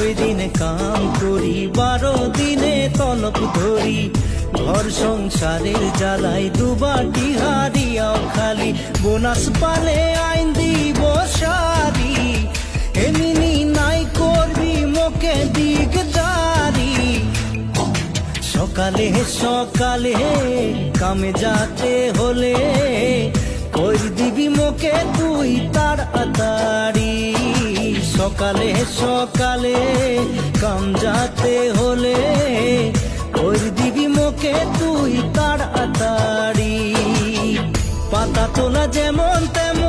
6 দিনে কাম করি, 12 দিনে তলব ধরি। ঘর সংসারের জ্বালাই দুবাটি হারিয়াও খালি, বোনাস পালে আইন দিব সারি। এমনি নাই করবি মোকে দিগদারি, সকালে সকালে কামে যাতে হলে কই দিবি মোকে তুই তাড়াতাড়ি। সকালে সকালে কাম যাতে হলে কই দিবি মোকে তুই তাড়াতাড়ি। পাতা তোলা যেমন তেমন